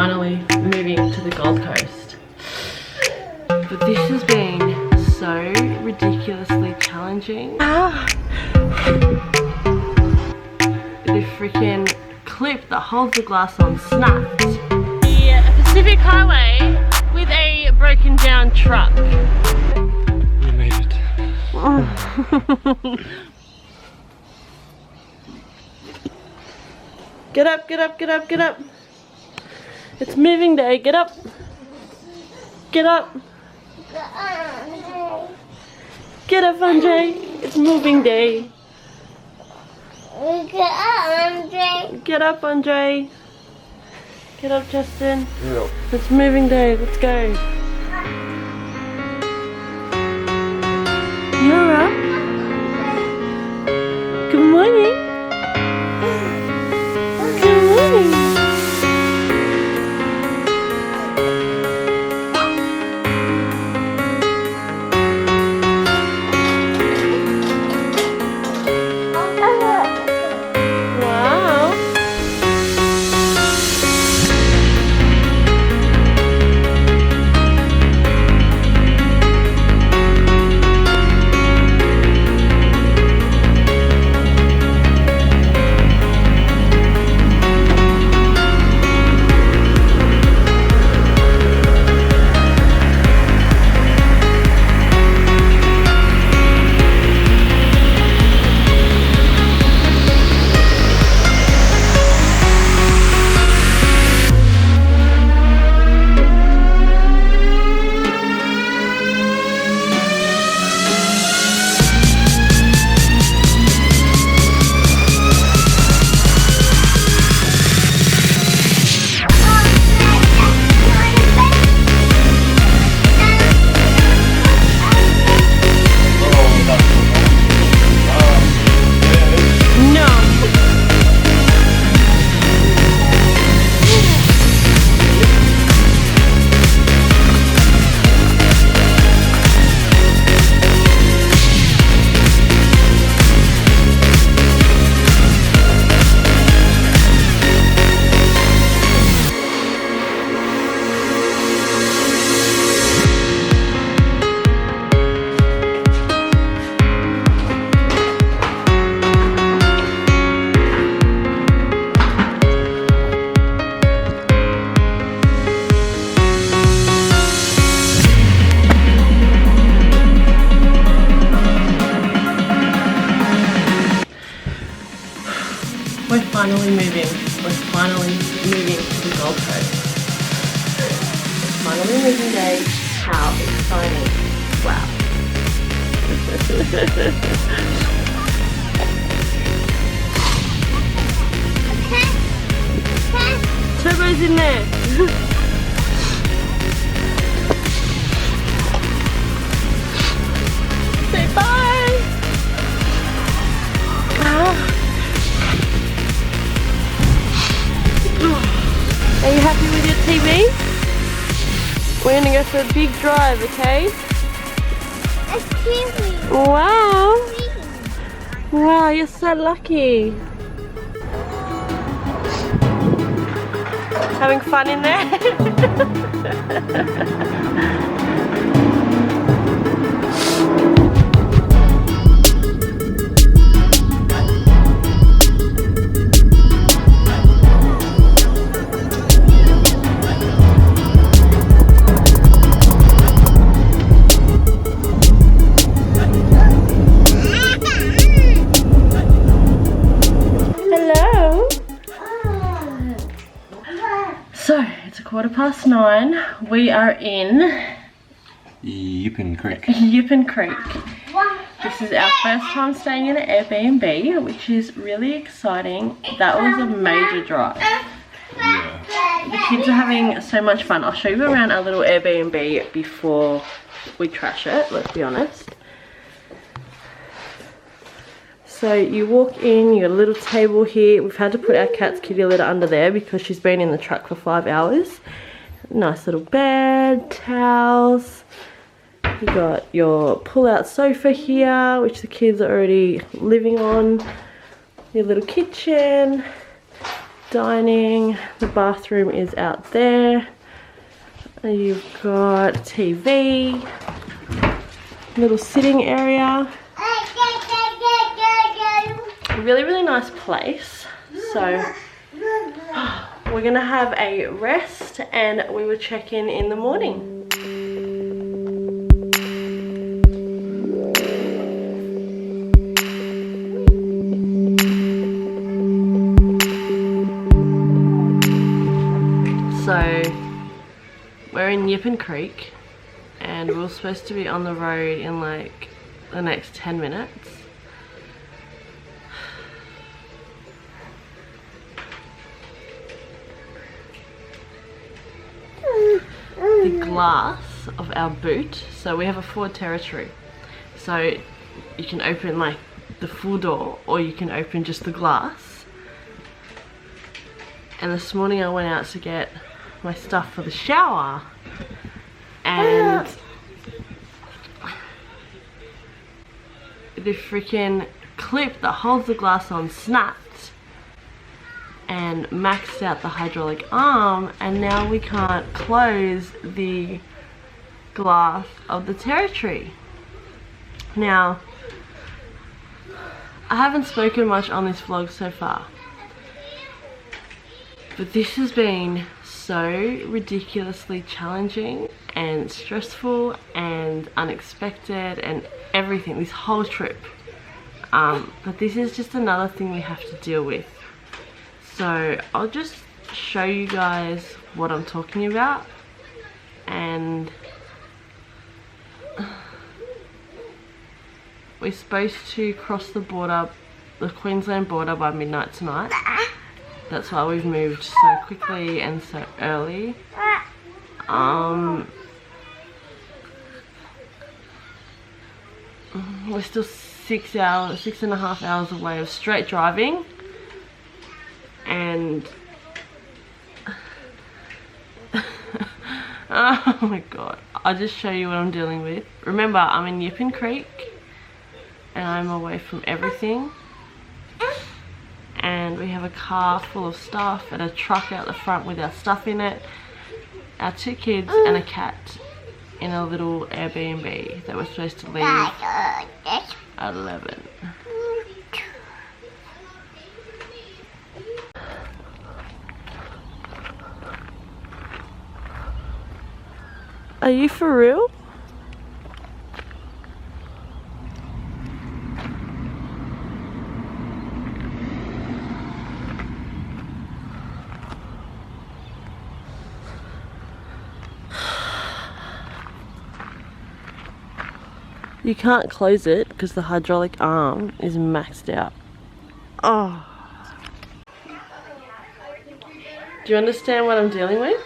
finally moving to the Gold Coast. But this has been so ridiculously challenging. The freaking clip that holds the glass on snapped. The Pacific Highway with a broken down truck. We made it. Get up, get up, get up, get up. It's moving day, get up. Get up. Get up, Andre. It's moving day. Get up, Andre. Get up, Andre. Get up, Justin. Yeah. It's moving day, let's go. You're up. Good morning. Good morning. Wow. We're finally moving. We're finally moving to the Gold Coast. Finally moving day. How exciting. Wow. Turbo's in there. Say bye. Are you happy with your TV? We're gonna go for a big drive, okay? Excuse me. Wow. Wow, you're so lucky. Having fun in there? So, it's 9:15. We are in Yipin Creek. Yipin Creek. This is our first time staying in an Airbnb, which is really exciting. That was a major drive. Yeah. The kids are having so much fun. I'll show you around our little Airbnb before we trash it, let's be honest. So you walk in, you got a little table here. We've had to put our cat's kitty litter under there because she's been in the truck for 5 hours. Nice little bed, towels. You got your pull-out sofa here, which the kids are already living on. Your little kitchen. dining. The bathroom is out there. You've got TV, little sitting area. Really, really nice place. So we're gonna have a rest and we will check in the morning. So we're in Yippan Creek and we're supposed to be on the road in like the next 10 minutes. The glass of our boot, so we have a Ford Territory, so you can open like the full door or you can open just the glass. And this morning I went out to get my stuff for the shower and the freaking clip that holds the glass on snapped and maxed out the hydraulic arm, and now we can't close the glass of the Territory. Now, I haven't spoken much on this vlog so far, but this has been so ridiculously challenging and stressful and unexpected and everything, this whole trip. But this is just another thing we have to deal with. So I'll just show you guys what I'm talking about. And we're supposed to cross the border, the Queensland border, by midnight tonight. That's why we've moved so quickly and so early. We're still 6.5 hours away of straight driving, and oh my god, I'll just show you what I'm dealing with. Remember, I'm in Yippan Creek and I'm away from everything, and we have a car full of stuff and a truck out the front with our stuff in it, our 2 kids and a cat in a little Airbnb that we're supposed to leave at 11. Are you for real? You can't close it because the hydraulic arm is maxed out. Oh. Do you understand what I'm dealing with?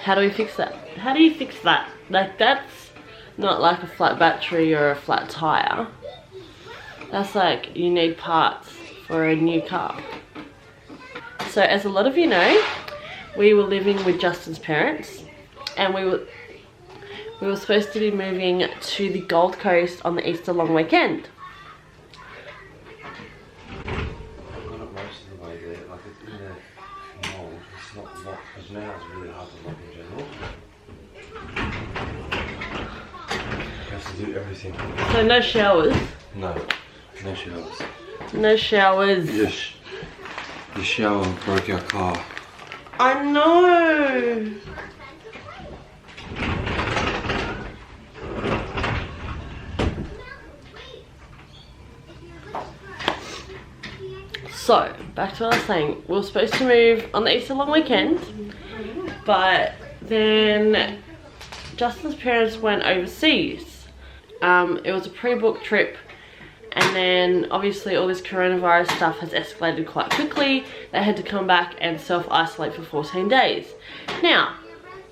How do we fix that? How do you fix that? Like, that's not like a flat battery or a flat tire. That's like you need parts for a new car. So as a lot of you know, we were living with Justin's parents, and we were supposed to be moving to the Gold Coast on the Easter long weekend. I got it most of the way there, like it's in the mould, it's not locked, because now it's really hard to lock in general. You have to do everything. So no showers? No, no showers. No showers. Yes, the shower broke our car. I know. So, back to what I was saying. We were supposed to move on the Easter long weekend, but then Justin's parents went overseas. It was a pre-booked trip, and then obviously all this coronavirus stuff has escalated quite quickly. They had to come back and self-isolate for 14 days. Now,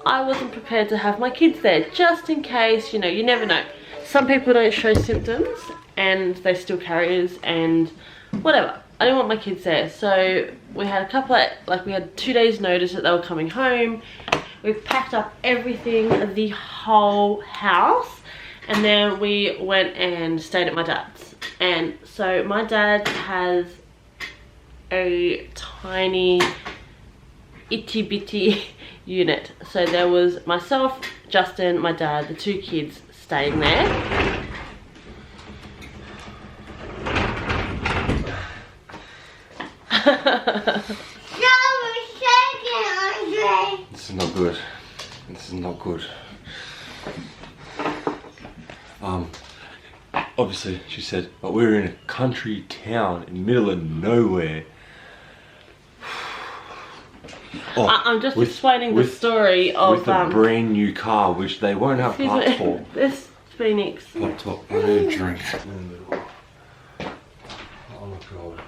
I wasn't prepared to have my kids there, just in case, you know, you never know. Some people don't show symptoms and they're still carriers and whatever. I didn't want my kids there, so we had we had 2 days notice that they were coming home. We've packed up everything, the whole house, and then we went and stayed at my dad's. And so my dad has a tiny itty bitty unit. So there was myself, Justin, my dad, the 2 kids staying there. This is not good. This is not good. Obviously, she said, but we're in a country town in the middle of nowhere. Oh, I'm just explaining the story of with a brand new car, which they won't have parts for. This Phoenix. Laptop. I need a drink. Oh my god.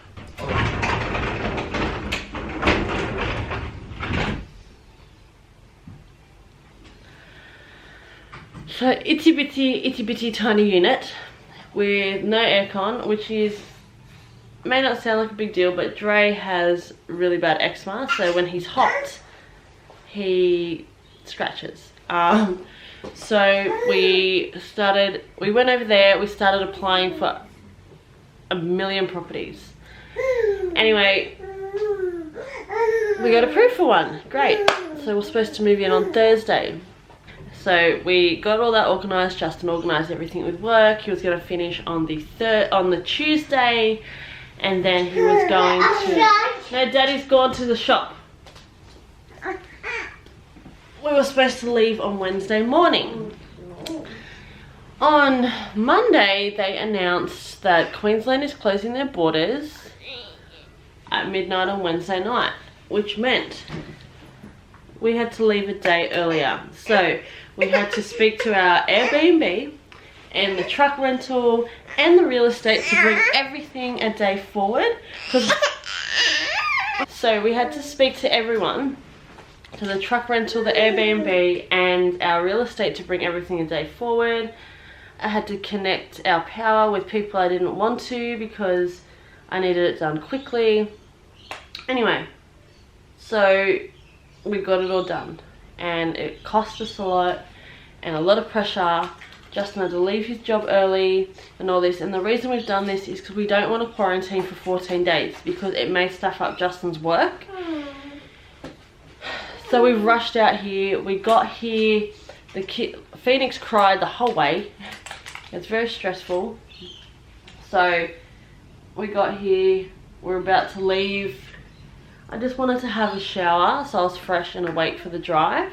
So itty bitty tiny unit with no aircon, which may not sound like a big deal, but Dre has really bad eczema, so when he's hot he scratches. So we went over there, we started applying for a million properties. Anyway, we got approved for one. Great. So we're supposed to move in on Thursday. So we got all that organised. Justin organised everything with work. He was going to finish on the Tuesday, and then he was going to... No, Daddy's gone to the shop. We were supposed to leave on Wednesday morning. On Monday, they announced that Queensland is closing their borders at midnight on Wednesday night, which meant we had to leave a day earlier. So we had to speak to our Airbnb and the truck rental and the real estate to bring everything a day forward. So we had to speak to everyone, to the truck rental, the Airbnb and our real estate, to bring everything a day forward. I had to connect our power with people I didn't want to because I needed it done quickly. Anyway, so we got it all done, and it cost us a lot and a lot of pressure. Justin had to leave his job early and all this, and the reason we've done this is because we don't want to quarantine for 14 days because it may stuff up Justin's work. So we rushed out here. We got here, Phoenix cried the whole way. It's very stressful. So we got here, we're about to leave. I just wanted to have a shower so I was fresh and awake for the drive.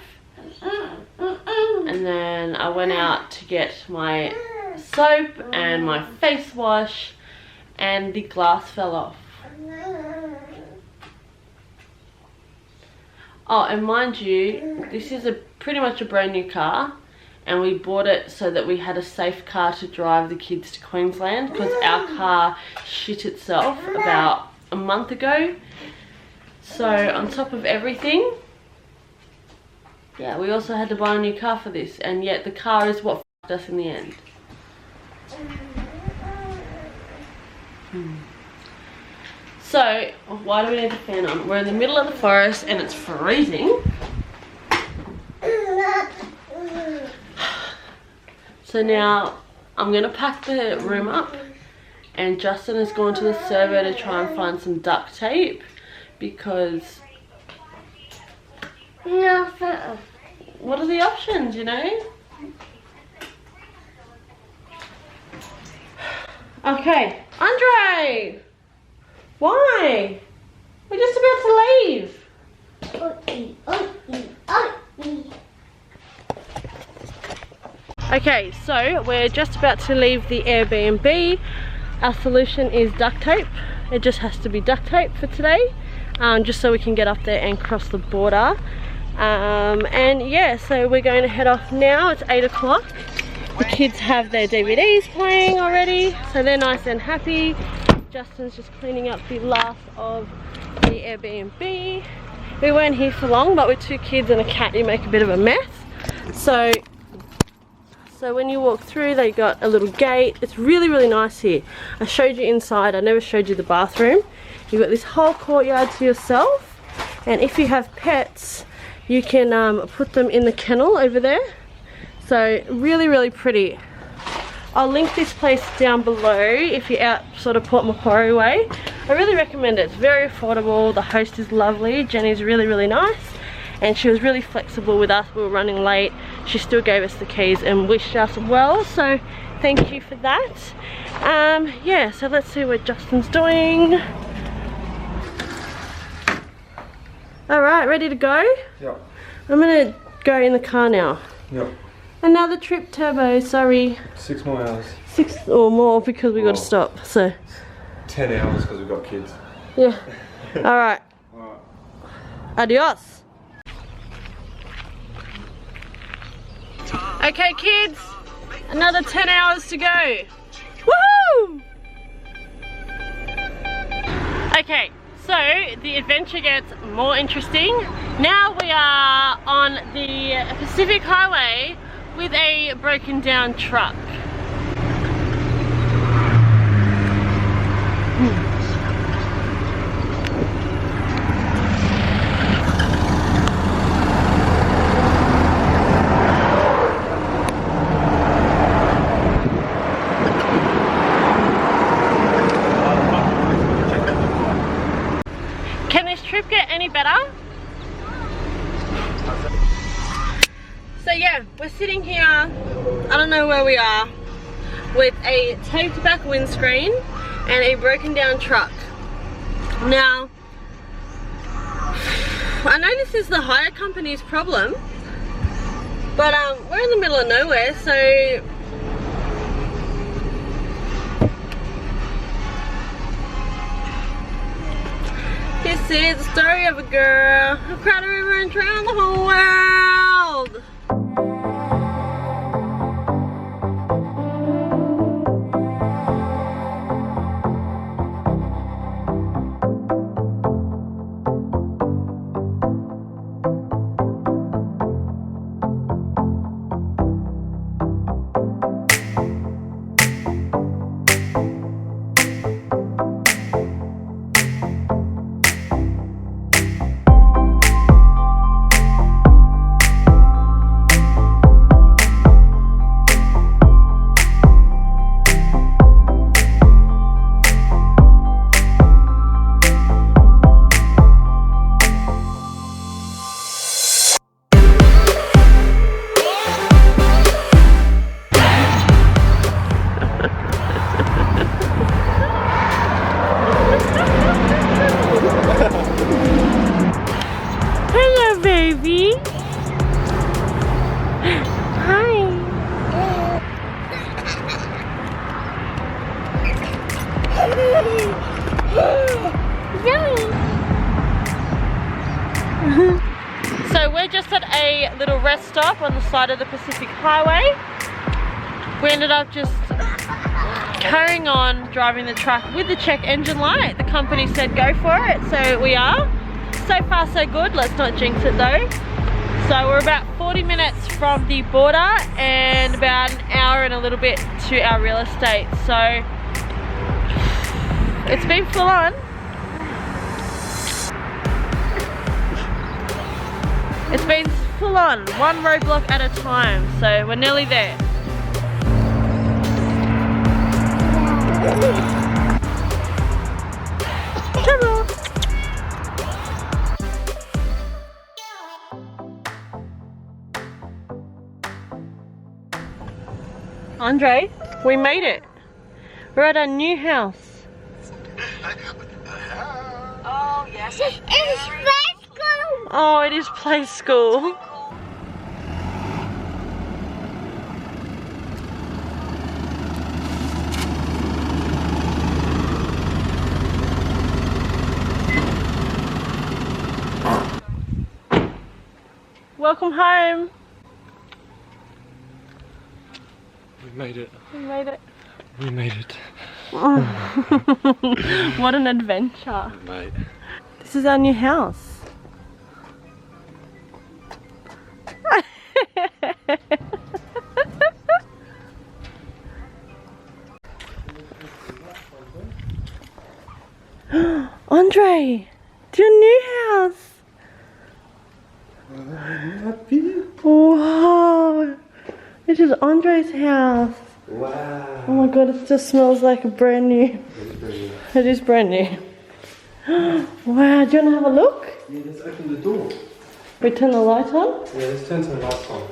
And then I went out to get my soap and my face wash, and the glass fell off. Oh, and mind you, this is pretty much a brand new car, and we bought it so that we had a safe car to drive the kids to Queensland, because our car shit itself about a month ago. So on top of everything, yeah, we also had to buy a new car for this, and yet the car is what f***ed us in the end. So why do we need the fan on? We're in the middle of the forest and it's freezing. So now I'm gonna pack the room up, and Justin has gone to the servo to try and find some duct tape, because what are the options, you know? Okay, Andre! Why? We're just about to leave. Okay, so we're just about to leave the Airbnb. Our solution is duct tape. It just has to be duct tape for today, just so we can get up there and cross the border. And yeah, so we're going to head off now. It's 8 o'clock. The kids have their DVDs playing already, so they're nice and happy. Justin's just cleaning up the last of the Airbnb. We weren't here for long, but with 2 kids and a cat, you make a bit of a mess. So when you walk through, they got a little gate. It's really, really nice here. I showed you inside. I never showed you the bathroom. You've got this whole courtyard to yourself, and if you have pets, you can put them in the kennel over there. So really, really pretty. I'll link this place down below if you're out sort of Port Macquarie way. I really recommend it. It's very affordable. The host is lovely. Jenny's really, really nice. And she was really flexible with us. We were running late. She still gave us the keys and wished us well. So thank you for that. Yeah, so let's see what Justin's doing. Alright, ready to go? Yep. I'm gonna go in the car now. Yep. Another trip, Turbo, sorry. 6 more hours. 6 or more because we got to stop, so. 10 hours because we've got kids. Yeah. Alright. Adios. Okay, kids. Another 10 hours to go. Woohoo! Okay, so the adventure gets more interesting. Now we are on the Pacific Highway with a broken down truck. Can this trip get any better? So yeah, we're sitting here, I don't know where we are, with a taped back windscreen and a broken down truck. Now, I know this is the hire company's problem, but we're in the middle of nowhere, so this is the story of a girl who cried a river and drowned the whole world. Hello, baby. Hi. So we're just at a little rest stop on the side of the Pacific Highway. We ended up just carrying on driving the truck with the check engine light. The company said go for it, so we are. So far so good, let's not jinx it though. So we're about 40 minutes from the border and about an hour and a little bit to our real estate. So it's been full on. It's been full on, one roadblock at a time, so we're nearly there. Ta-da! Andre, we made it. We're at our new house. Oh, yes. It's play school. Oh, it is play school. Welcome home. We made it. We made it. We made it. What an adventure. Mate. This is our new house. Andre, it's your new house. Happy? Wow, this is Andre's house. Wow. Oh my god, it just smells like a brand new. It is brand new. Wow, do you want to have a look? Yeah, let's open the door. We turn the light on? Yeah, let's turn some lights on.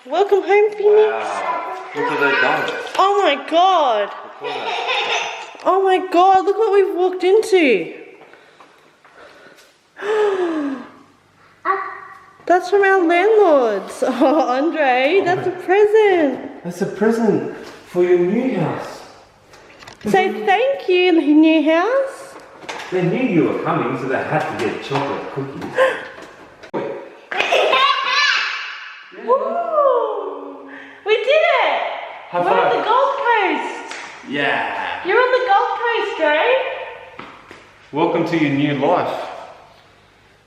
Welcome home, Phoenix. Wow. Look what they've done. Oh my god. Look at that. Oh my god, look what we've walked into. That's from our landlords. Oh, Andre, that's a present. That's a present for your new house. Say thank you, new house. They knew you were coming, so they had to get chocolate cookies. Woo! We did it! High We're five. on the Gold Coast. Yeah. You're on the Gold Coast, Dre. Welcome to your new life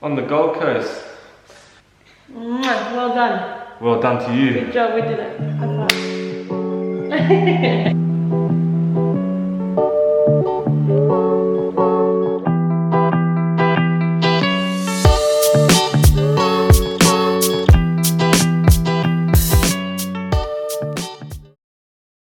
on the Gold Coast. Mwah, well done. Well done to you. Good job, we did it. High five.